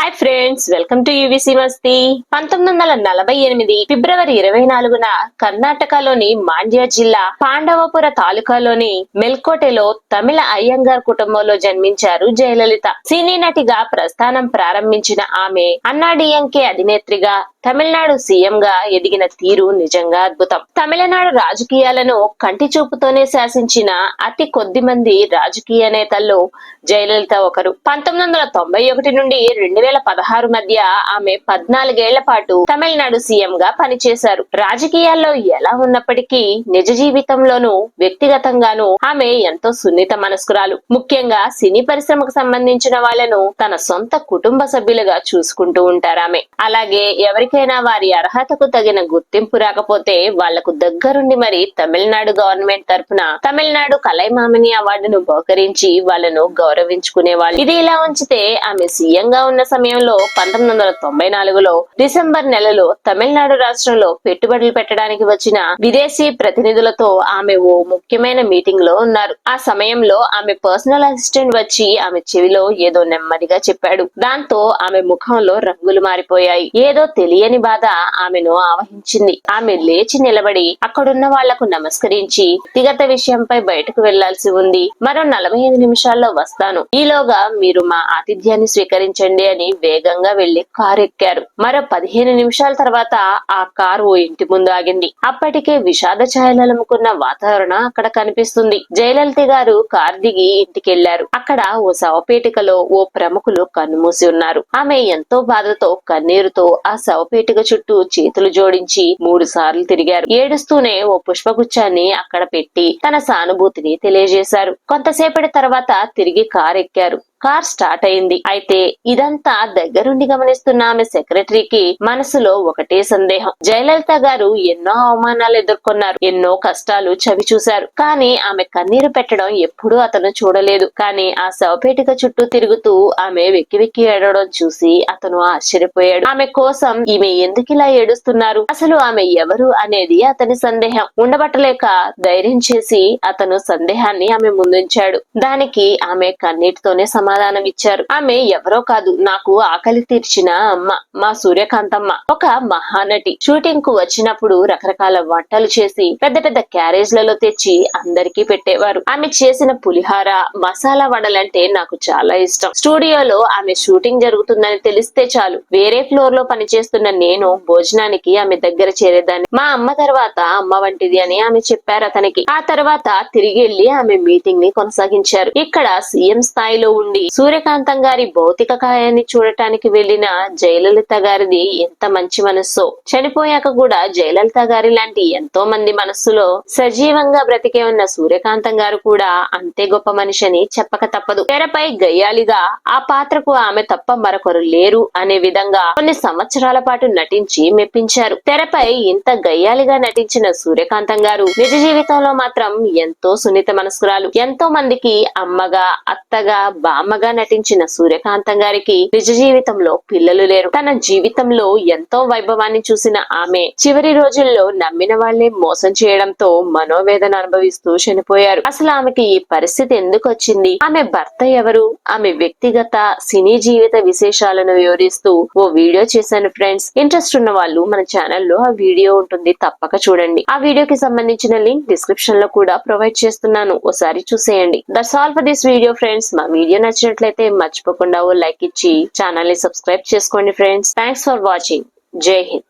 Hi friends, welcome to UVC మస్తీ. 1948 ఫిబ్రవరి 24న కర్ణాటకలోని మాండ్య జిల్లా పాండవపుర తాలూకాలోని మెల్కోటెలో తమిళ అయ్యంగార్ కుటుంబంలో జన్మించారు జయలలిత. సినీ నటిగా ప్రస్థానం ప్రారంభించిన ఆమె అన్నాడీఎంకే అధినేత్రిగా, తమిళనాడు సీఎం గా ఎదిగిన తీరు నిజంగా అద్భుతం. తమిళనాడు రాజకీయాలను కంటి చూపుతోనే శాసించిన అతి కొద్ది మంది రాజకీయ నేతల్లో జయలలిత ఒకరు. 1991 నుండి 2016 మధ్య ఆమె 14 ఏళ్ల పాటు తమిళనాడు సీఎం గా పనిచేశారు. రాజకీయాల్లో ఎలా ఉన్నప్పటికీ నిజ జీవితంలోనూ వ్యక్తిగతంగానూ ఆమె ఎంతో సున్నిత మనస్కురాలు. ముఖ్యంగా సినీ పరిశ్రమకు సంబంధించిన వాళ్లను తన సొంత కుటుంబ సభ్యులుగా చూసుకుంటూ ఉంటారామె. అలాగే ఎవరికైనా వారి అర్హతకు తగిన గుర్తింపు రాకపోతే వాళ్లకు దగ్గరుండి మరి తమిళనాడు గవర్నమెంట్ తరఫున తమిళనాడు కలైమామణి అవార్డును బహుకరించి వాళ్లను గౌరవించుకునేవాళ్ళు. ఇది ఇలా ఉంచితే ఆమె సీఎం గా ఉన్న సమయంలో 1994లో డిసెంబర్ నెలలో తమిళనాడు రాష్ట్రంలో పెట్టుబడులు పెట్టడానికి వచ్చిన విదేశీ ప్రతినిధులతో ఆమె ఓ ముఖ్యమైన మీటింగ్ లో ఉన్నారు. ఆ సమయంలో ఆమె పర్సనల్ అసిస్టెంట్ వచ్చి ఆమె చెవిలో ఏదో నెమ్మదిగా చెప్పాడు. దాంతో ఆమె ముఖంలో రంగులు మారిపోయాయి. ఏదో తెలియని బాధ ఆమెను ఆవహించింది. ఆమె లేచి నిలబడి అక్కడున్న వాళ్లకు నమస్కరించి, వ్యక్తిగత విషయంపై బయటకు వెళ్లాల్సి ఉంది, మరో 45 నిమిషాల్లో వస్తాను, ఈలోగా మీరు మా ఆతిథ్యాన్ని స్వీకరించండి అని వేగంగా వెళ్లి కారు ఎక్కారు. మరో 15 నిమిషాల తర్వాత ఆ కారు ఓ ఇంటి ముందు ఆగింది. అప్పటికే విషాద ఛాయలముకున్న వాతావరణం అక్కడ కనిపిస్తుంది. జయలలిత గారు కారు దిగి ఇంటికెళ్లారు. అక్కడ ఓ శవపేటికలో ఓ ప్రముఖులు కన్నుమూసి ఉన్నారు. ఆమె ఎంతో బాధతో కన్నీరుతో ఆ శవపేటిక చుట్టూ చేతులు జోడించి 3 సార్లు తిరిగారు. ఏడుస్తూనే ఓ పుష్పగుచ్చాన్ని అక్కడ పెట్టి తన సానుభూతిని తెలియజేశారు. కొంతసేపటి తర్వాత తిరిగి కారు ఎక్కారు. కార్ స్టార్ట్ అయింది. అయితే ఇదంతా దగ్గరుండి గమనిస్తున్న ఆమె సెక్రటరీకి మనసులో ఒకటే సందేహం. జయలలిత గారు ఎన్నో అవమానాలు ఎదుర్కొన్నారు, ఎన్నో కష్టాలు చవి చూశారు. కానీ ఆమె కన్నీరు పెట్టడం ఎప్పుడూ అతను చూడలేదు. కానీ ఆ శవపేటిక చుట్టూ తిరుగుతూ ఆమె వెక్కి వెక్కి ఏడవడం చూసి అతను ఆశ్చర్యపోయాడు. ఆమె కోసం ఈమె ఎందుకిలా ఏడుస్తున్నారు, అసలు ఆమె ఎవరు అనేది అతని సందేహం. ఉండబట్టలేక ధైర్యం చేసి అతను సందేహాన్ని ఆమె ముందుంచాడు. దానికి ఆమె కన్నీటితోనే సమాధానం ఇచ్చారు. ఆమె ఎవరో కాదు, నాకు ఆకలి తీర్చిన అమ్మ, మా సూర్యకాంతమ్మ. ఒక మహానటి. షూటింగ్ కు వచ్చినప్పుడు రకరకాల వంటలు చేసి పెద్ద పెద్ద క్యారేజ్లలో తెచ్చి అందరికీ పెట్టేవారు. ఆమె చేసిన పులిహార, మసాలా వడలంటే నాకు చాలా ఇష్టం. స్టూడియోలో ఆమె షూటింగ్ జరుగుతుందని తెలిస్తే చాలు, వేరే ఫ్లోర్ లో పనిచేస్తున్న నేను భోజనానికి ఆమె దగ్గర చేరేదాన్ని. మా అమ్మ తర్వాత అమ్మ వంటిది అని ఆమె చెప్పారు అతనికి. ఆ తర్వాత తిరిగి వెళ్లి ఆమె మీటింగ్ ని కొనసాగించారు. ఇక్కడ సీఎం స్థాయిలో ఉండి సూర్యకాంతం గారి భౌతిక కాయాన్ని చూడటానికి వెళ్లిన జయలలిత గారిది ఎంత మంచి మనస్సో. చనిపోయాక కూడా జయలలిత గారి లాంటి ఎంతో మంది మనస్సులో సజీవంగా బ్రతికే ఉన్న సూర్యకాంతం గారు కూడా అంతే గొప్ప మనిషి అని చెప్పక తప్పదు. తెరపై గయ్యాలిగా ఆ పాత్రకు ఆమె తప్ప మరొకరు లేరు అనే విధంగా కొన్ని సంవత్సరాల పాటు నటించి మెప్పించారు. తెరపై ఇంత గయ్యాలిగా నటించిన సూర్యకాంతం గారు నిజ జీవితంలో మాత్రం ఎంతో సున్నిత మనస్కురాలు. ఎంతో మందికి అమ్మగా, అత్తగా, బామ్మగా నటించిన సూర్యకాంతం గారికి నిజ జీవితంలో పిల్లలు లేరు. తన జీవితంలో ఎంతో వైభవాన్ని చూసిన ఆమె చివరి రోజుల్లో నమ్మిన వాళ్లే మోసం చేయడంతో మనోవేదన అనుభవిస్తూ చనిపోయారు. అసలు ఆమెకి ఈ పరిస్థితి ఎందుకు వచ్చింది, ఆమె భర్త ఎవరు, ఆమె వ్యక్తిగత సినీ జీవిత విశేషాలను వివరిస్తూ ఓ వీడియో చేశాను ఫ్రెండ్స్. ఇంట్రెస్ట్ ఉన్న వాళ్ళు మన ఛానల్లో ఆ వీడియో ఉంటుంది, తప్పక చూడండి. ఆ వీడియోకి సంబంధించిన లింక్ డిస్క్రిప్షన్ లో కూడా ప్రొవైడ్ చేస్తున్నాను, ఓసారి చూసేయండి. That's all for this video friends. మా వీడియో నచ్చినట్లయితే మర్చిపోకుండా ఓ లైక్ ఇచ్చి ఛానల్ ని సబ్స్క్రైబ్ చేసుకోండి ఫ్రెండ్స్. Thanks for watching. జై హింద్.